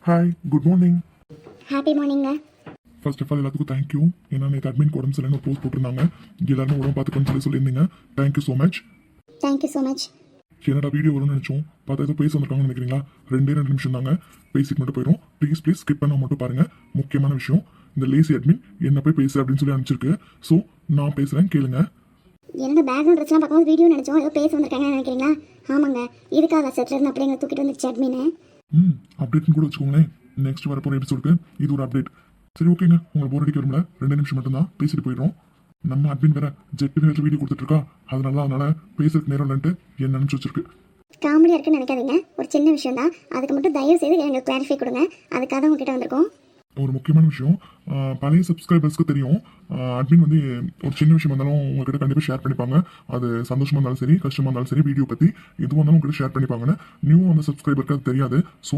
Hi good morning. Happy மார்னிங்க. First of all எல்லாத்துக்கும் thank you. ஏன்னா நேற்று அட்மின் உடம்பு சரியில்லைன்னு போஸ்ட் போட்டிருந்தாங்க. எல்லாருமே உடம்பு பார்த்துக்கணும்னு சொல்லியிருந்தீங்க. Thank you so much. Thank you so much. என்னடா வீடியோ வரும்னு நினச்சோம், பார்த்தா ஏதோ பேச வந்திருக்காங்கன்னு நினைக்கிறீங்களா? 2 நிமிஷம் தாங்க, பேசிட்டு மட்டும் போயிடும். ப்ளீஸ் ஸ்கிப் பண்ண மட்டும் பாருங்க. முக்கியமான விஷயம், இந்த லேசி அட்மின் என்ன போய் பேசு அப்படின்னு சொல்லி அனுப்பிச்சிருக்கு. ஸோ நான் பேசுகிறேன், கேளுங்க. என்னோட பேக்ரவுண்ட் ட்ரெஸ்லாம் பார்க்கும்போது வீடியோ நினச்சோம், ஏதோ பேச வந்திருக்காங்கன்னு நினைக்கிறீங்களா? ஆமாங்க, இதுக்காக செட்டில் அப்படிங்கிற தூக்கிட்டு வந்துருச்சு அட்மின்னு. அப்டேட்னு கூட வச்சுக்கோங்களேன். நெக்ஸ்ட் வரப்போகிற எபிசோடுக்கு இது ஒரு அப்டேட். சரி ஓகேங்க, உங்களை போர் அடிக்க வரும்ல, 2 நிமிஷம் மட்டும்தான் பேசிட்டு போயிடும். நம்ம அட்மின் வேற ஜெட் வீடியோ கொடுத்துட்ருக்கா, அதனால பேசுறதுக்கு நேரம் இல்லைன்ட்டு என்ன அனுப்பிச்சு வச்சிருக்கு. காமெடியாக இருக்குன்னு நினைக்காதீங்க, ஒரு சின்ன விஷயம் தான். அதுக்கு மட்டும் தயவு செய்து எங்களுக்கு கிளாரிஃபை கொடுங்க. அதுக்காக தான் உங்ககிட்ட வந்திருக்கோம். ஒரு முக்கியமான விஷயம், பழைய சப்ஸ்கிரைபர்ஸ்க்கு தெரியும், அட்மின் வந்து ஒரு சின்ன விஷயம் வந்தாலும் உங்ககிட்ட கண்டிப்பாக ஷேர் பண்ணிப்பாங்க. அது சந்தோஷமாக இருந்தாலும் சரி, கஷ்டமாக இருந்தாலும் சரி, வீடியோ பற்றி எதுவாக இருந்தாலும் உங்ககிட்ட ஷேர் பண்ணிப்பாங்கன்னு. நியூ அந்த சப்ஸ்கிரைபருக்கு அது தெரியாது. ஸோ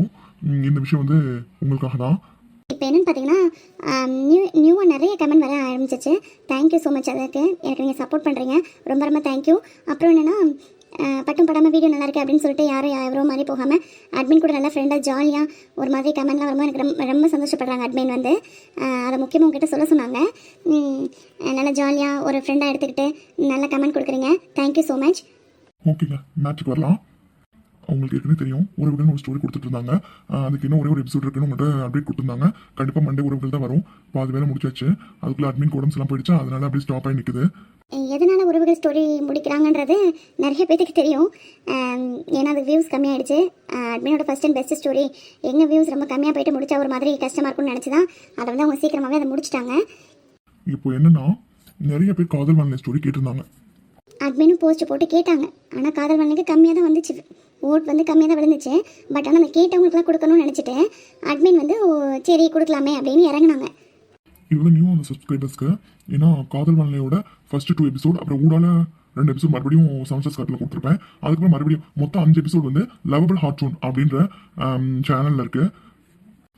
இந்த விஷயம் வந்து உங்களுக்காக தான். இப்போ என்னென்னு பார்த்தீங்கன்னா, நியூவாக நிறைய கமெண்ட் வர ஆரம்பிச்சிச்சு. Thank you so much. அதுக்கு எனக்கு நீங்கள் சப்போர்ட் பண்ணுறீங்க, ரொம்ப ரொம்ப தேங்க்யூ. அப்புறம் என்னென்னா, பட்டும் படாமல் வீடியோ நல்லா இருக்குது அப்படின்னு சொல்லிட்டு யாரும் எவ்வளோ மாதிரி போகாமல் அட்மின் கூட நல்லா ஃப்ரெண்டாக ஜாலியாக ஒரு மாதிரி கமெண்ட்லாம் வரும்போது எனக்கு ரொம்ப ரொம்ப சந்தோஷப்படுறாங்க அட்மின் வந்து. அதை முக்கியமாக உங்ககிட்ட சொல்ல சொன்னாங்க. நல்லா ஜாலியாக ஒரு ஃப்ரெண்டாக எடுத்துக்கிட்டு நல்லா கமெண்ட் கொடுக்குறீங்க. Thank you so much. ஓகேங்க, மேட்சுக்கு வரலாம். அவங்களுக்கு ஏற்கனவே தெரியும், உறவுகள்னு ஒரு ஸ்டோரி கொடுத்துட்டு அதுக்கு இன்னும் ஒரே ஒரு எபிசோட் இருக்குன்னு உங்கள்கிட்ட அப்டேட் கொடுத்துருந்தாங்க. கண்டிப்பாக மண்டே உறவுகள் தான் வரும். பாதி வேலை முடிச்சாச்சு. அதுக்குள்ளே அட்மின் உடம்பு எல்லாம் போயிடுச்சா, அதனால அப்படியே ஸ்டாப் ஆகி நிற்குது. எதனால உறவுகள் ஸ்டோரி முடிக்கிறாங்கன்றது நிறைய பேருக்கு தெரியும். ஏன்னா அது வியூஸ் கம்மியாயிடுச்சு. அட்மினோட ஃபர்ஸ்ட் அண்ட் பெஸ்ட் ஸ்டோரி எங்கள் வியூஸ் ரொம்ப கம்மியாக போயிட்டு முடிச்சா ஒரு மாதிரி கஷ்டமாக இருக்கும்னு நினச்சி தான் அதை வந்து அவங்க சீக்கிரமாகவே அதை முடிச்சிட்டாங்க. இப்போ என்னன்னா, நிறைய பேர் காதல் வானிலை ஸ்டோரி கேட்டிருந்தாங்க. அட்மினும் போஸ்ட் போட்டு கேட்டாங்க. ஆனால் காதல் வானிலைக்கு கம்மியாக தான் வந்துச்சு, ஓட் வந்து கம்மியாக தான் விழுந்துச்சு. பட் ஆனால் அந்த கேட்டவங்களுக்குலாம் கொடுக்கணும்னு நினச்சிட்டு அட்மின் வந்து சரி கொடுக்கலாமே அப்படின்னு இறங்கினாங்க. இவ்வளோ நியூ அந்த சப்ஸ்கிரைபர்ஸ்க்கு. ஏன்னா காதல் வானிலையோட ஃபர்ஸ்ட் 2 எபிசோட், அப்புறம் ஊடால 2 எபிசோட் மறுபடியும் சம்ஸ்டர் ஸ்காட்டில் கொடுத்துருப்பேன். அதுக்கப்புறம் மறுபடியும் மொத்தம் 5 எபிசோட் வந்து லவபிள் ஹார்ட்யூன் அப்படின்ற சேனலில் இருக்கு.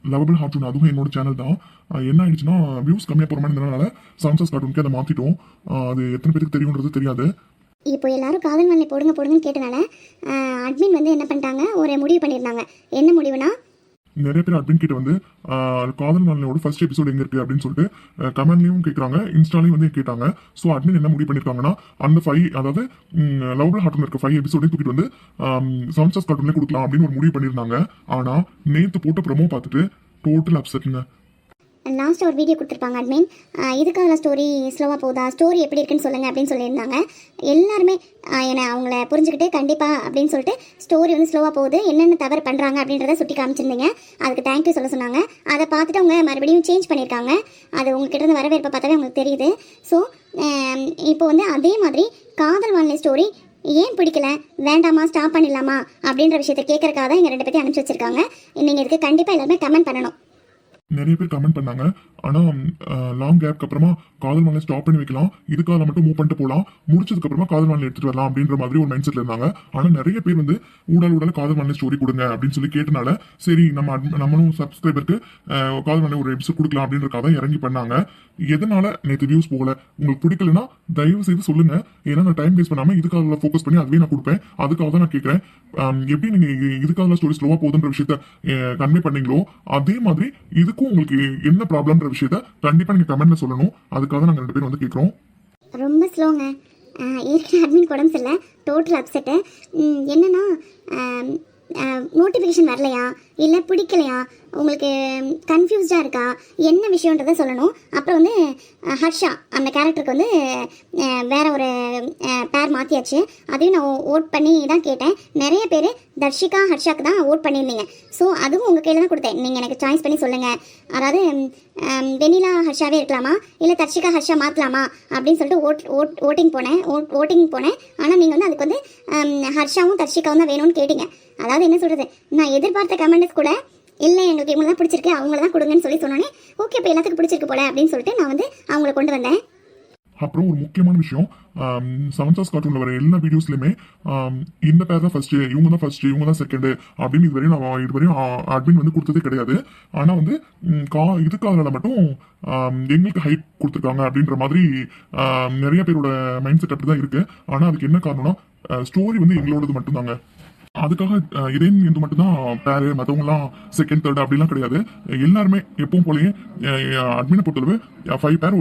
லவபிள் ஹார்ட்யூன் அதுவும் என்னோட சேனல் தான். என்ன ஆயிடுச்சுன்னா, வியூஸ் கம்மியாக போகிற மாதிரி இருந்ததுனால சம்ஸ்டர் கார்ட்டூனுக்கு அதை மாற்றிட்டோம். அது எத்தனை பேருக்கு தெரியுன்றது தெரியாது. இப்போ எல்லாரும் காதல் வானிலை போடுங்கன்னு கேட்டனால அட்மின் வந்து என்ன பண்ணிட்டாங்க, ஒரு முடிவு பண்ணியிருந்தாங்க. என்ன முடிவுனா, நிறைய பேர் அட்மின் கிட்ட வந்து காதல் வானிலையோட ஃபர்ஸ்ட் எபிசோட் எங்க இருக்கு அப்படின்னு சொல்லிட்டு கமெண்ட்லயும் கேட்குறாங்க, இன்ஸ்டாலையும் வந்து கேட்டாங்க. ஸோ அட்மின் என்ன முடிவு பண்ணிருக்காங்கன்னா, அந்த 5, அதாவது லவபிள் ஹார்ட்ல இருக்க 5 எபிசோடையும் தூக்கிட்டு வந்து சம்ஸ்டர் கார்ட்டூன்லேயே கொடுக்கலாம் அப்படின்னு ஒரு முடிவு பண்ணியிருந்தாங்க. ஆனா நேற்று போட்ட ப்ரமோ பார்த்துட்டு டோட்டல் அப்செட்ங்க. லாஸ்ட்டாக ஒரு வீடியோ கொடுத்துருப்பாங்க அட்மின். இதுக்காக ஸ்டோரி ஸ்லோவாக போகுதா, ஸ்டோரி எப்படி இருக்குன்னு சொல்லுங்கள் அப்படின்னு சொல்லியிருந்தாங்க. எல்லாருமே என்னை அவங்கள புரிஞ்சுக்கிட்டு கண்டிப்பாக அப்படின்னு சொல்லிட்டு ஸ்டோரி வந்து ஸ்லோவாக போகுது, என்னென்ன தவறு பண்ணுறாங்க அப்படின்றத சுட்டி காமிச்சிருந்தீங்க. அதுக்கு தேங்க்யூ சொல்ல சொன்னாங்க. அதை பார்த்துட்டு அவங்க மறுபடியும் சேஞ்ச் பண்ணியிருக்காங்க. அது உங்ககிட்ட இருந்து வரவேற்பை பார்த்தாவே உங்களுக்கு தெரியுது. ஸோ இப்போ வந்து அதே மாதிரி காதல் வானிலை ஸ்டோரி ஏன் பிடிக்கல, வேண்டாமா, ஸ்டாப் பண்ணிடலாமா அப்படின்ற விஷயத்தை கேட்கறக்காக தான் எங்கள் 2 பேர்த்தையும் அனுப்பிச்சி வச்சிருக்காங்க. நீங்கள் இதுக்கு கண்டிப்பாக எல்லாருமே கமெண்ட் பண்ணணும். நிறைய பேர் கமெண்ட் பண்ணாங்க. ஆனால் லாங் கேப்க்கு அப்புறமா காதல் வானிலை ஸ்டாப் பண்ணி வைக்கலாம், இதுக்காக மட்டும் மூவ் பண்ணிட்டு போகலாம், முடிச்சதுக்கு அப்புறமா காதல் வானிலை எடுத்துட்டு வரலாம் அப்படின்ற மாதிரி ஒரு மைண்ட் செட்ல இருந்தாங்க. ஆனால் நிறைய பேர் வந்து ஊடால காதல் வானிலை ஸ்டோரி கொடுங்க அப்படின்னு சொல்லி கேட்டனால, சரி நம்மளும் சப்ஸ்கிரைபருக்கு காதல் வானிலை ஒரு எபிசோட் கொடுக்கலாம் அப்படின்றக்காக இறங்கி பண்ணாங்க. எதனால நேற்று வியூஸ் போகல, உங்களுக்கு பிடிக்கலன்னா தயவு செய்து சொல்லுங்க. ஏன்னா நான் டைம் வேஸ்ட் பண்ணாம இதுக்காக ஃபோக்கஸ் பண்ணி அதுவே நான் கொடுப்பேன். அதுக்காக தான் நான் கேட்கறேன். எப்படி நீங்க இதுக்காக ஸ்டோரி ஸ்லோவா போகுதுன்ற விஷயத்த கன்வே பண்ணீங்களோ, அதே மாதிரி இதுக்கும் உங்களுக்கு என்ன ப்ராப்ளம்ன்ற விஷயத்த கண்டிப்பா நீங்க கமெண்ட்ல சொல்லணும். அதுக்காக நாங்க 2 பேரும் வந்து கேட்குறோம். ரொம்ப ஸ்லோங்க. ஏற்கனவே அட்மின் உடம்பு சரியில்லை, டோட்டல் அப்செட்டு. என்னன்னா, நோட்டிஃபிகேஷன் வரலையா, இல்லை பிடிக்கலையா, உங்களுக்கு கன்ஃபியூஸ்டாக இருக்கா, என்ன விஷயன்றதை சொல்லணும். அப்புறம் வந்து ஹர்ஷா அந்த கேரக்டருக்கு வந்து வேற ஒரு பேர் மாற்றியாச்சு. அதையும் நான் ஓட் பண்ணி தான் கேட்டேன். நிறைய பேர் தர்ஷிகா ஹர்ஷாக்கு தான் ஓட் பண்ணியிருந்தீங்க. ஸோ அதுவும் உங்கள் கையில் தான் கொடுத்தேன். நீங்கள் எனக்கு சாய்ஸ் பண்ணி சொல்லுங்கள். அதாவது வெனிலா ஹர்ஷாவே இருக்கலாமா, இல்லை தர்ஷிகா ஹர்ஷா மாற்றலாமா அப்படின்னு சொல்லிட்டு ஓட்டிங் போனேன். ஆனால் நீங்கள் வந்து அதுக்கு வந்து ஹர்ஷாவும் தர்ஷிகாவும் தான் வேணும்னு கேட்டீங்க. அதாவது என்ன சொல்கிறது, நான் எதிர்பார்த்த கமெண்ட்ஸ் கூட இல்லை, எங்களுக்கு இவங்க தான் பிடிச்சிருக்கு, அவங்கள தான் கொடுங்கன்னு சொன்னோன்னே, ஓகே இப்போ எல்லாத்துக்கும் பிடிச்சிருக்கு போல அப்படின்னு சொல்லிட்டு நான் வந்து அவங்கள கொண்டு வந்தேன். அப்புறம் ஒரு முக்கியமான விஷயம், சமன்சாஸ் கார்ட்டூன்ல வர எல்லா வீடியோஸ்லையுமே இந்த பேர் தான் ஃபர்ஸ்ட், இவங்க தான் ஃபர்ஸ்ட், இவங்க தான் செகண்ட் அப்படின்னு இதுவரையும் அட்மின் வந்து கொடுத்ததே கிடையாது. ஆனால் வந்து இதுக்காக மட்டும் எங்களுக்கு ஹைட் கொடுத்துருக்காங்க அப்படின்ற மாதிரி நிறைய பேரோட மைண்ட் செட் அப்படி தான் இருக்கு. ஆனால் அதுக்கு என்ன காரணம்னா, ஸ்டோரி வந்து எங்களோடது மட்டும்தாங்க. அதுக்காக இதே இது மட்டும்தான் பேரு, மற்றவங்கலாம் செகண்ட் தேர்ட் அப்படிலாம் கிடையாது. எல்லாருமே எப்பவும் போலயே அட்மினை பொறுத்தளவு 5 பேர்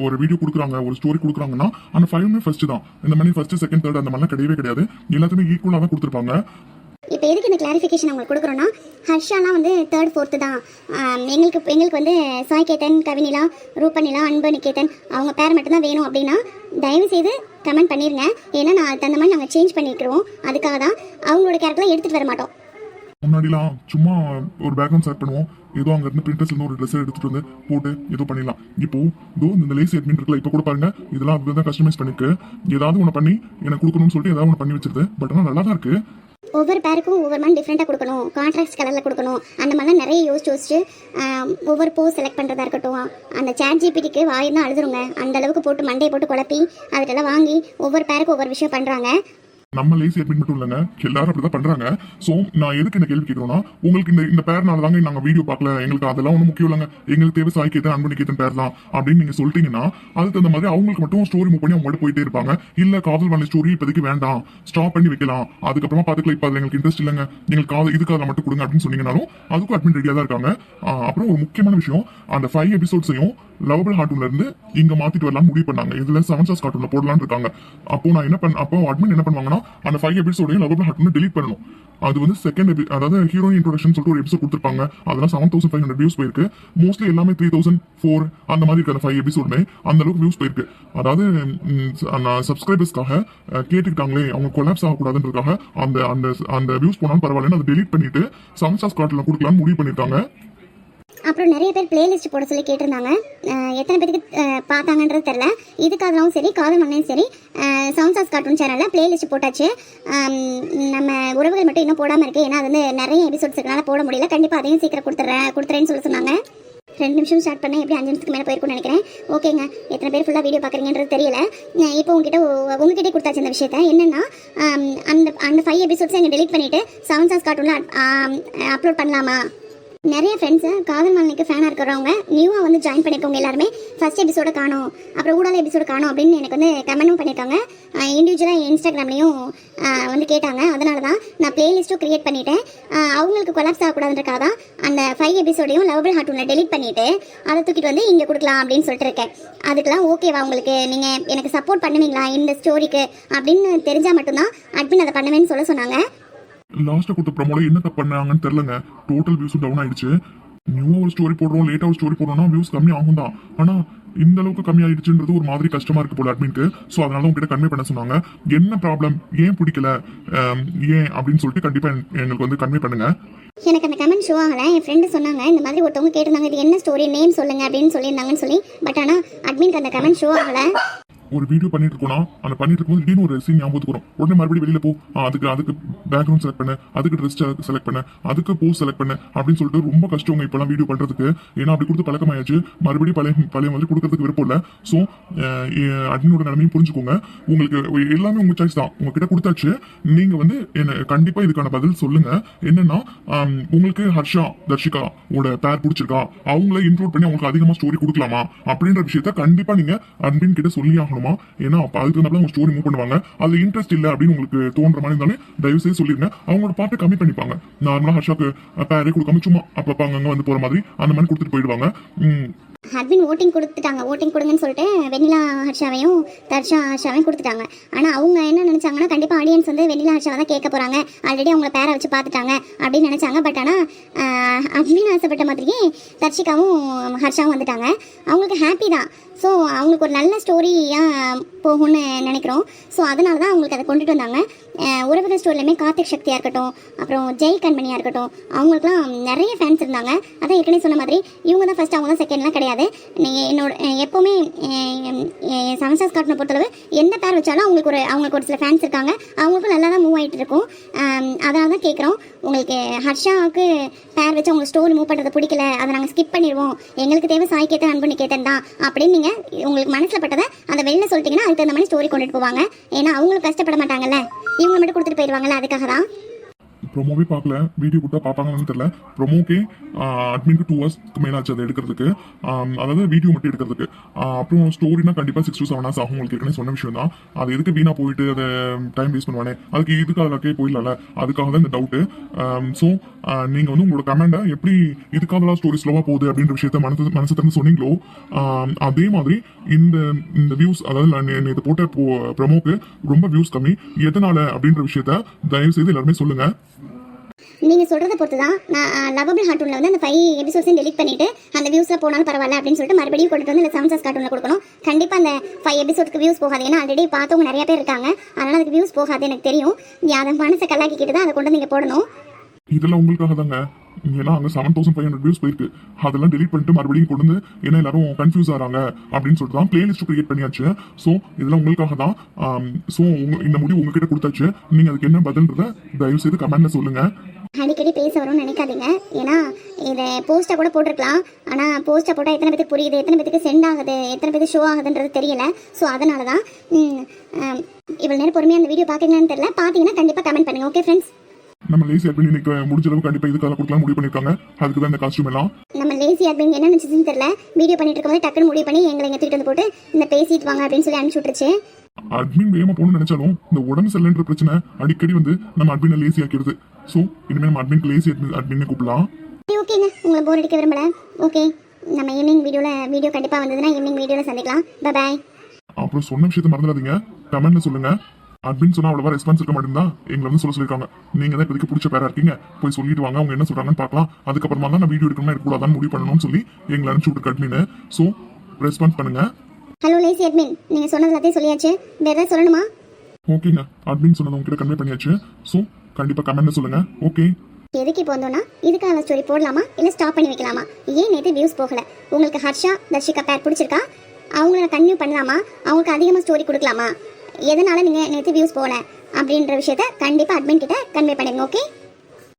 ஒரு வீடியோ கொடுக்குறாங்க, ஒரு ஸ்டோரி கொடுக்குறாங்கன்னா அந்த 5மே ஃபர்ஸ்ட் தான். இந்த மாதிரி ஃபர்ஸ்ட் செகண்ட் தேர்ட் அந்த மாதிரிலாம் கிடையவே கிடையாது. எல்லாத்துமே ஈக்குவலாக தான் கொடுத்துருப்பாங்க. இப்போ எதுக்கு இந்த கிளாரிஃபிகேஷன் உங்களுக்கு கொடுக்குறோன்னா, ஹர்ஷாலாம் வந்து தேர்ட் ஃபோர்த்து தான். எங்களுக்கு வந்து சாய் கேத்தன், கவினிலா, ரூபனிலா, அன்பு நிகேதன் அவங்க பேர் மட்டும்தான் வேணும் அப்படின்னா தயவு செய்து கமெண்ட் பண்ணிருங்க. ஏன்னா நான் அதுக்கு தகுந்த மாதிரி நாங்கள் சேஞ்ச் பண்ணிக்கிறோம். அதுக்காக தான் அவங்களோட கேரக்டர்லாம் எடுத்துகிட்டு வர மாட்டோம். முன்னாடிலாம் சும்மா ஒரு பேக்ரவுண்ட் செட் பண்ணுவோம், ஏதோ அங்க இருந்து பிரிண்டர்ஸ்ல இருந்து ஒரு ட்ரெஸ் எடுத்துட்டு வந்து போட்டு ஏதோ பண்ணிடலாம். இப்போ இந்த லேசி அட்மின் இருக்குல்ல, இப்போ கூட பாருங்க, இதெல்லாம் அதுதான் கஸ்டமைஸ் பண்ணிருக்கு. ஏதாவது ஒன்று பண்ணி எனக்கு கொடுக்கணும்னு சொல்லிட்டு ஏதாவது ஒன்று பண்ணி வச்சிருது. பட் ஆனால் நல்லா தான் இருக்கு. ஒவ்வொரு பேருக்கும் ஒவ்வொரு மாதிரி டிஃப்ரெண்ட்டாக கொடுக்கணும், கான்ட்ராக்ட் கலரில் கொடுக்கணும், அந்த மாதிரிலாம் நிறைய யோசிச்சு ஒவ்வொரு போஸ் செலக்ட் பண்ணுறதா இருக்கட்டும். அந்த சேட் ஜிபிடிக்கு வாய் தான் அழுதுருங்க. அந்த அளவுக்கு போட்டு மண்டையை போட்டு குழப்பி அதுக்கெல்லாம் வாங்கி ஒவ்வொரு பேருக்கும் ஒவ்வொரு விஷயம் பண்ணுறாங்க. நம்ம லேசி அட்மிட் மட்டும் இல்லைங்க, எல்லாரும் அப்படிதான் பண்றாங்க. ஸோ நான் எதுக்கு இந்த கேள்வி கேட்கறோம்னா, உங்களுக்கு இந்த பேர்னால தாங்க நாங்கள் வீடியோ பார்க்கல, எங்களுக்கு அதெல்லாம் ஒன்றும் முக்கியம் இல்லைங்க, எங்களுக்கு தேவை சாய் கேத்தன், அன்பு நிகேதன் பேர் தான் அப்படின்னு நீங்க சொல்லிட்டீங்கன்னா அதுக்கு தகுந்த மாதிரி அவங்களுக்கு மட்டும் ஸ்டோரி மூவ் பண்ணி அவங்க மட்டும் போயிட்டே இருப்பாங்க. இல்ல காதல் பண்ண ஸ்டோரி இப்போதைக்கு வேண்டாம், ஸ்டாப் பண்ணி வைக்கலாம், அதுக்கப்புறமா பார்த்துக்கலாம், இப்போ எங்களுக்கு இன்ட்ரெஸ்ட் இல்லைங்க, எங்களுக்கு இதுக்காக மட்டும் கொடுங்க அப்படின்னு சொன்னீங்கன்னாலும் அதுக்கும் அட்மின் ரெடியாக தான் இருக்காங்க. அப்புறம் ஒரு முக்கியமான விஷயம், அந்த 5 எபிசோட்ஸையும் லவபிள் ஹார்ட்டூன்ல இருந்து இங்க மாத்திட்டு வரலாம் முடிவு பண்ணாங்க. இதுல 7 ஸ்டார்ஸ் கார்ட்டூன்ல போடலாம்னு இருக்காங்க. அப்போ நான் என்ன அப்போ அட்மின் என்ன பண்ணுவாங்கன்னா, அந்த 5 எபிசோடையும் லவபிள் ஹார்ட்டூன் டெலீட் பண்ணணும். அது வந்து செகண்ட் அதாவது ஹீரோயின் இன்ட்ரோடக்ஷன் சொல்லிட்டு ஒரு எபிசோட் கொடுத்துருப்பாங்க. அதெல்லாம் 7500 வியூஸ் போயிருக்கு. மோஸ்ட்லி எல்லாமே 3004 அந்த மாதிரி இருக்க 5 எபிசோடுமே அந்த அளவுக்கு வியூஸ் போயிருக்கு. அதாவது சப்ஸ்கிரைபர்ஸ்க்காக கேட்டுக்கிட்டாங்களே, அவங்க கொலாப்ஸ் ஆகக்கூடாதுன்றதுக்காக அந்த அந்த அந்த வியூஸ் போனாலும் பரவாயில்லன்னு அதை டெலீட் பண்ணிட்டு 7 ஸ்டார்ஸ் கார்ட்டூன்ல கொடுக்கலாம்னு முடிவு பண்ணிருக்காங்க. அப்புறம் நிறைய பேர் பிளேலிஸ்ட் போட சொல்லி கேட்டிருந்தாங்க. எத்தனை பேருக்கு பார்த்தாங்கன்றது தெரில. இதுக்காகவும் சரி காதல் மண்ணையும் சரி 7 ஸ்டார்ஸ் கார்ட்டூன் சேனலில் பிளேலிஸ்ட் போட்டாச்சு. நம்ம உறவுகள் மட்டும் இன்னும் போடாமல் இருக்குது. ஏன்னா அது வந்து நிறைய எபிசோட்ஸ் இருக்கனால போட முடியல. கண்டிப்பாக அதையும் சீக்கிரம் கொடுத்துறேன்னு சொல்லி சொன்னாங்க. 2 நிமிஷம் ஸ்டார்ட் பண்ணேன், எப்படி 5 நிமிஷத்துக்கு மேலே போயிருக்கும்னு நினைக்கிறேன். ஓகேங்க, எத்தனை பேர் ஃபுல்லாக வீடியோ பார்க்குறீங்கன்றது தெரியல. இப்போ உங்ககிட்ட கொடுத்தாச்சு இந்த விஷயத்த. என்னென்னா அந்த 5 எபிசோட்ஸை எங்கள் டெலிட் பண்ணிவிட்டு 7 ஸ்டார்ஸ் கார்ட்டூனில் அப்லோட் பண்ணலாமா? நிறைய ஃப்ரெண்ட்ஸு காதல் மல்லிக்கு ஃபேனாக இருக்கிறவங்க நியூவாக வந்து ஜாயின் பண்ணியிருக்கவங்க எல்லாருமே ஃபர்ஸ்ட் எபிசோட காணும், அப்புறம் ஊடால எபிசோடு காணும் அப்படின்னு எனக்கு வந்து கமெண்ட்டும் பண்ணியிருக்காங்க. இண்டிவிஜுவலாக இன்ஸ்டாகிராம்லேயும் வந்து கேட்டாங்க. அதனால தான் நான் பிளேலிஸ்ட்டும் க்ரியேட் பண்ணிட்டேன். அவங்களுக்கு கொலாப்ஸ் ஆகக்கூடாதுன்றக்காக தான் அந்த 5 எபிசோடையும் லவபிள் ஹார்ட்டூனில் டெலிட் பண்ணிவிட்டு அதை தூக்கிட்டு வந்து இங்கே கொடுக்கலாம் அப்படின்னு சொல்லிட்டு இருக்கேன். அதுக்கெல்லாம் ஓகேவா உங்களுக்கு? நீங்கள் எனக்கு சப்போர்ட் பண்ணுவீங்களா இந்த ஸ்டோரிக்கு அப்படின்னு தெரிஞ்சால் மட்டும்தான் அட்மின் அதை பண்ணுவேன்னு சொன்னாங்க. லாஸ்ட்டாக கொடுத்த ப்ரோமோல என்ன தப்பு பண்ணாங்கன்னு தெரியலங்க, டோட்டல் வியூஸும் டவுன் ஆயிடுச்சு. நியூவா ஒரு ஸ்டோரி போடுறோம், லேட்டா ஒரு ஸ்டோரி போடுறோம்னா வியூஸ் கம்மி ஆகும் தான். ஆனா இந்த அளவுக்கு கம்மி ஆயிடுச்சுன்றது ஒரு மாதிரி கஷ்டமா இருக்கு போல அட்மின்க்கு. ஸோ அதனால உங்ககிட்ட கன்வே பண்ண சொன்னாங்க. என்ன ப்ராப்ளம், ஏன் பிடிக்கல, ஏன் அப்படின்னு சொல்லிட்டு கண்டிப்பா எங்களுக்கு வந்து கன்வே பண்ணுங்க. எனக்கு அந்த கமெண்ட் ஷோ ஆகலை. என் ஃப்ரெண்டு சொன்னாங்க இந்த மாதிரி ஒருத்தவங்க கேட்டிருந்தாங்க, இது என்ன ஸ்டோரி நேம் சொல்லுங்க அப்படின்னு சொல்லியிருந்தாங்கன்னு சொல்லி. பட் ஆனால் அட்மின்க்கு அந்த கமெண்ட் ஷோ ஆகலை. ஒரு வீடியோ பண்ணிட்டு இருக்கோம்னா அந்த பண்ணிட்டு இருக்கும்போது திடீர்னு ஒரு சீன் ஞாபகத்துக்கு வரும். உடனே மறுபடியும் வெளியில போ, அதுக்கு பேக்ரவுண்ட் செலக்ட் பண்ணு, அதுக்கு ட்ரெஸ் செலக்ட் பண்ணு, அதுக்கு போஸ் செலக்ட் பண்ணு அப்படின்னு சொல்லிட்டு ரொம்ப கஷ்டம் இப்பெல்லாம் வீடியோ பண்றதுக்கு. ஏன்னா அப்படி கொடுத்து பழக்கமாயாச்சு. மறுபடியும் பழைய மாதிரி கொடுக்கறதுக்கு விருப்பம் இல்லை. ஸோ அட்மினோட நிலைமையும் புரிஞ்சுக்கோங்க. உங்களுக்கு எல்லாமே உங்க சாய்ஸ் தான், உங்ககிட்ட கொடுத்தாச்சு. நீங்க வந்து என்ன கண்டிப்பா இதுக்கான பதில் சொல்லுங்க. என்னன்னா உங்களுக்கு ஹர்ஷா தர்ஷிகா ஓட பேர் பிடிச்சிருக்கா, அவங்கள இன்க்ளூட் பண்ணி அவங்களுக்கு அதிகமா ஸ்டோரி கொடுக்கலாமா அப்படின்ற விஷயத்த கண்டிப்பா நீங்க அட்மின் கிட்ட சொல்லி ஆகணும். ஏன்னா அதுக்கு நம்ம ஸ்டோரி மூவ் பண்ணுவாங்க. அதுல இன்ட்ரெஸ்ட் இல்ல அப்படின்னு உங்களுக்கு தோன்ற மாதிரி இருந்தாலே தயவு செய்து சொல்லிருங்க. அவங்களோட பாட்டை கம்மி பண்ணிப்பாங்க. நார்மலா ஹர்ஷாக்கு பேரே கொடுக்காம சும்மா அப்பப்ப அங்கங்க வந்து போற மாதிரி அந்த மாதிரி கொடுத்துட்டு போயிடுவாங்க. அட்மின் ஓட்டிங் கொடுத்துட்டாங்க. ஓட்டிங் கொடுங்கன்னு சொல்லிட்டு வெண்ணிலா ஹர்ஷாவையும் தர்ஷா ஹர்ஷாவையும் கொடுத்துட்டாங்க. ஆனால் அவங்க என்ன நினச்சாங்கன்னா, கண்டிப்பாக ஆடியன்ஸ் வந்து வெண்ணிலா ஹர்ஷாவை தான் கேட்க போகிறாங்க, ஆல்ரெடி அவங்கள பேரை வச்சு பார்த்துட்டாங்க அப்படின்னு நினச்சாங்க. பட் ஆனால் அட்மின் ஆசைப்பட்ட மாதிரியே தர்ஷிகாவும் ஹர்ஷாவும் வந்துட்டாங்க. அவங்களுக்கு ஹாப்பி தான். ஸோ அவங்களுக்கு ஒரு நல்ல ஸ்டோரியாக போகும்னு நினைக்கிறோம். ஸோ அதனால தான் அவங்களுக்கு அதை கொண்டுட்டு வந்தாங்க. உறவுகள் ஸ்டோரிலையுமே கார்த்திக் சக்தியாக இருக்கட்டும், அப்புறம் ஜெய் கண்மணியாக இருக்கட்டும், அவங்களுக்குலாம் நிறைய ஃபேன்ஸ் இருந்தாங்க. அதான் ஏற்கனவே சொன்ன மாதிரி இவங்க தான் ஃபர்ஸ்ட், அவங்க தான் செகண்ட்லாம் கிடையாது. நீங்கள் என்னோட எப்போவுமே 7 ஸ்டார்ஸ் கார்ட்டூனை பொறுத்தளவு எந்த பேர் வச்சாலும் அவங்களுக்கு ஒரு சில ஃபேன்ஸ் இருக்காங்க. அவங்களுக்கும் நல்லா தான் மூவ் ஆகிட்டு இருக்கும். அதனால தான் கேட்குறோம். உங்களுக்கு ஹர்ஷாவுக்கு பேர் வச்சு அவங்க ஸ்டோரி மூவ் பண்ணுறது பிடிக்கல, அதை நாங்கள் ஸ்கிப் பண்ணிடுவோம், எங்களுக்கு தேவை சாய் கேத்தன் அன்பு நிகேதன் தான் அப்படின்னு நீங்கள் உங்களுக்கு மனசில் பட்டதை அந்த வெளியில் சொல்லிட்டீங்கன்னா அதுக்கு தகுந்த மாதிரி ஸ்டோரி கொண்டுட்டு போவாங்க. ஏன்னா அவங்களும் கஷ்டப்பட மாட்டாங்கல்ல, இவங்க மட்டும் கொடுத்துட்டு போயிடுவாங்கல்ல, அதுக்காக தான். ப்ரொமோவே பார்க்கல, வீடியோ கொடுத்தா பார்ப்பாங்கன்னு தெரியல. ப்ரொமோக்கே அட்மின்க்கு 2 ஹவர்ஸ்க்கு மேலே ஆச்சு அதை எடுக்கிறதுக்கு, அதாவது வீடியோ மட்டும் எடுக்கிறதுக்கு. அப்புறம் ஸ்டோரினா கண்டிப்பாக 6 to 7 hours ஆகும். உங்களுக்கு ஏற்கனவே சொன்ன விஷயம் தான். அது எதுக்கு வீணாக போயிட்டு அதை டைம் வேஸ்ட் பண்ணுவானே, அதுக்கு இதுக்கு அதுக்கே போயிடலாம்ல, அதுக்காக தான் இந்த டவுட்டு. ஸோ நீங்கள் வந்து உங்களோட கமெண்டை எப்படி இதுக்காக ஸ்டோரி ஸ்லோவாக போகுது அப்படின்ற விஷயத்த மனசு திறந்து சொன்னீங்களோ, அதே மாதிரி இந்த இந்த வியூஸ், அதாவது நான் இது போட்ட ப்ரொமோக்கு ரொம்ப வியூஸ் கம்மி, எதனால அப்படின்ற விஷயத்த தயவு செய்து எல்லாருமே சொல்லுங்க. நீங்கள் சொல்கிறத பொறுத்து தான் நான் லவபிள் ஹார்ட்டூனில் வந்து அந்த 5 எபிசோட்ஸையும் டெலிட் பண்ணிவிட்டு அந்த வியூஸில் போனாலும் பரவாயில்ல அப்படின்னு சொல்லிட்டு மறுபடியும் கொண்டு வந்து இந்த 7 stars கார்ட்டூனில் கொடுக்கணும். கண்டிப்பாக அந்த 5 எபிசோடுக்கு வியூஸ் போகாது. ஏன்னா ஆல்ரெடி பார்த்தவங்க நிறைய பேர் இருக்காங்க, அதனால் அதுக்கு வியூஸ் போகாது எனக்கு தெரியும். அதை மனசை கல்லாக்கிக்கிட்டு தான் அதை கொண்டு வந்து நீங்கள் போடணும். இதெல்லாம் உங்களுக்காக தாங்க. ஏன்னா அங்கே 7500 வியூஸ் போயிருக்கு, அதெல்லாம் டெலிட் பண்ணிட்டு மறுபடியும் கொண்டு வந்து ஏன்னா எல்லாரும் கன்ஃபியூஸ் ஆகிறாங்க அப்படின்னு சொல்லிட்டு தான் பிளேலிஸ்ட் கிரியேட் பண்ணியாச்சு. ஸோ இதெல்லாம் உங்களுக்காக தான். ஸோ இந்த முடிவு உங்ககிட்ட கொடுத்தாச்சு. நீங்கள் அதுக்கு என்ன பதில்ன்றத தயவு செய்து கமெண்ட்ல சொல்லுங்க. அடிக்கடி பேச வரும்னு நினைக்காதீங்க. ஏன்னா இதை போஸ்ட்டாக கூட போட்டிருக்கலாம், ஆனால் போஸ்ட்டை போட்டால் எத்தனை பேருக்கு புரியுது, எத்தனை பேருக்கு சென்ட் ஆகுது, எத்தனை பேருக்கு ஷோ ஆகுதுன்றது தெரியல. ஸோ அதனால தான் இவ்வளோ நேரம் பொறுமையாக அந்த வீடியோ பார்க்குறீங்கன்னு தெரியல. பார்த்தீங்கன்னா கண்டிப்பாக கமெண்ட் பண்ணுங்க. ஓகே ஃப்ரெண்ட்ஸ், நம்ம லேசி அட்மின் இன்னைக்கு முடிஞ்ச அளவு கண்டிப்பா இதுக்காக கொடுக்கலாம் முடிவு பண்ணிருக்காங்க. அதுக்கு தான் இந்த காஸ்டியூம் எல்லாம். நம்ம லேசி அட்மின் என்ன நினைச்சதுன்னு தெரியல, வீடியோ பண்ணிட்டு இருக்கும்போது டக்குன்னு முடிவு பண்ணி எங்களை இங்கே தூக்கிட்டு வந்து போட்டு இந்த பேசிட்டு வாங்க அப்படின்னு சொல்லி அனுப்பிச்சு விட்டுருச்சு. அட்மின் வேகமா போகணும்னு நினைச்சாலும் இந்த உடம்பு சரியில்லைன்ற பிரச்சனை அடிக்கடி வந்து நம்ம அட்மினை லேசி ஆக்கிடுது. ஸோ இனிமேல் நம்ம அட்மின் லேசி அட்மின் கூப்பிடலாம். ஓகேங்க, உங்களை போர் அடிக்க விரும்பல. ஓகே, நம்ம ஈவினிங் வீடியோ கண்டிப்பாக வந்ததுன்னா ஈவினிங் வீடியோவில் சந்திக்கலாம். பாய். அப்புறம் சொன்ன விஷயத்த மறந்துடாதீங்க, கமெண்ட்ல சொல்லுங்க. அட்மின் சொன்னா அவ்வளவா ரெஸ்பான்ஸ் இருக்க மாட்டேங்குதா, எங்களை வந்து சொல்லியிருக்காங்க. நீங்க தான் இப்போதைக்கு பிடிச்ச பேரா இருக்கீங்க, போய் சொல்லிட்டு வாங்க, அவங்க என்ன சொல்றாங்கன்னு பார்க்கலாம். அதுக்கப்புறமா தான் நான் வீடியோ எடுக்கணும்னா எடுக்கக்கூடாதான்னு முடிவு பண்ணணும்னு சொல்லி எங்களை அனுப்பிச்சு விட்டு அட்மின். ஸோ ரெஸ்பான்ஸ் பண்ணுங்க. ஹலோ லேசி அட்மின், நீங்க சொன்னது எல்லாத்தையும் சொல்லியாச்சு, வேற ஏதாவது சொல்லணுமா? ஓகேங்க, அட்மின் சொன்னது உங்ககிட்ட கன்வே பண்ணியாச்சு. ஸோ கண்டிப்பா கமெண்ட்ல சொல்லுங்க. ஓகே, எதுக்கு இப்போ வந்தோம்னா இதுக்கான ஸ்டோரி போடலாமா இல்லை ஸ்டாப் பண்ணி வைக்கலாமா? ஏன் நேற்று வியூஸ் போகல? உங்களுக்கு ஹர்ஷா தர்ஷிகா பேர் பிடிச்சிருக்கா? அவங்கள கன்டினியூ பண்ணலாமா? அவங்களுக்கு அதிகமாக ஸ்டோரி கொடுக்கலாமா? எதனால நீங்கள் நேற்று வியூஸ் போகல அப்படின்ற விஷயத்த கண்டிப்பாக அட்மின் கிட்ட கன்வே பண்ணுங்க. ஓகே,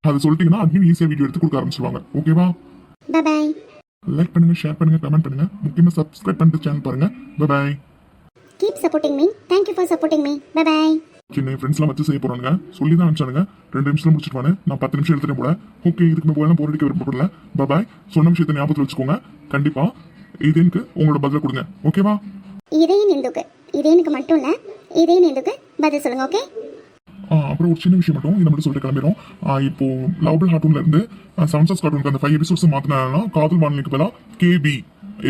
அது சொல்லிட்டீங்கன்னா அட்மின் ஈஸியாக வீடியோ எடுத்து கொடுக்க ஆரம்பிச்சிருவாங்க. ஓகேவா? பாய். லைக் பண்ணுங்க, ஷேர் பண்ணுங்க, கமெண்ட் பண்ணுங்க, முக்கியமாக சப்ஸ்கிரைப் பண்ணிட்டு சேனல் பாருங்க. Bye. Keep supporting me. Thank you for supporting me. Bye. சின்ன ஃப்ரெண்ட்ஸ்லாம் வச்சு செய்ய போறாங்க, சொல்லி தான் அனுப்பிச்சானுங்க. 2 நிமிஷத்துல முடிச்சிருவானு, நான் 10 நிமிஷம் எடுத்துட்டேன் போல. ஓகே, இதுக்கு மேலே போய் போர் அடிக்க விருப்பப்படல. பாய். சொன்ன விஷயத்தை ஞாபகத்தில் வச்சுக்கோங்க. கண்டிப்பா இதேனுக்கு உங்களோட பதில் கொடுங்க. ஓகேவா? இதேன் இந்துக்கு, இதேனுக்கு மட்டும் இல்லை, இதேன் இந்துக்கு பதில் சொல்லுங்க. ஓகே, அப்புறம் ஒரு சின்ன விஷயம் மட்டும் இதை மட்டும் சொல்லிட்டு கிளம்பிடும். இப்போ லவபிள் ஹார்ட்டூன்ல இருந்து 7 stars கார்ட்டூனுக்கு அந்த 5 எபிசோட்ஸ் மாத்தினா காதல் வானொலிக்கு பதிலாக கேபி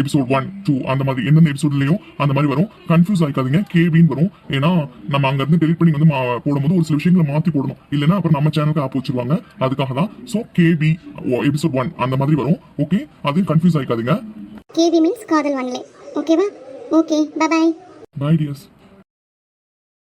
எபிசோட் 1, 2 அந்த மாதிரி எந்தெந்த எபிசோட்லயும் அந்த மாதிரி வரும். கன்ஃபியூஸ் ஆகிக்காதீங்க, கேபின்னு வரும். ஏன்னா நம்ம அங்க இருந்து டெலிட் பண்ணி வந்து போடும்போது ஒரு சில விஷயங்களை மாத்தி போடணும், இல்லைன்னா அப்புறம் நம்ம சேனலுக்கு ஆப் வச்சிருவாங்க. அதுக்காக தான். ஸோ கேபி எபிசோட் 1 அந்த மாதிரி வரும். ஓகே, அதையும் கன்ஃபியூஸ் ஆகிக்காதீங்க. கேபி மீன்ஸ் காதல் வானொலி. ஓகேவா? ஓகே, பாய். பாய் டியர்ஸ்.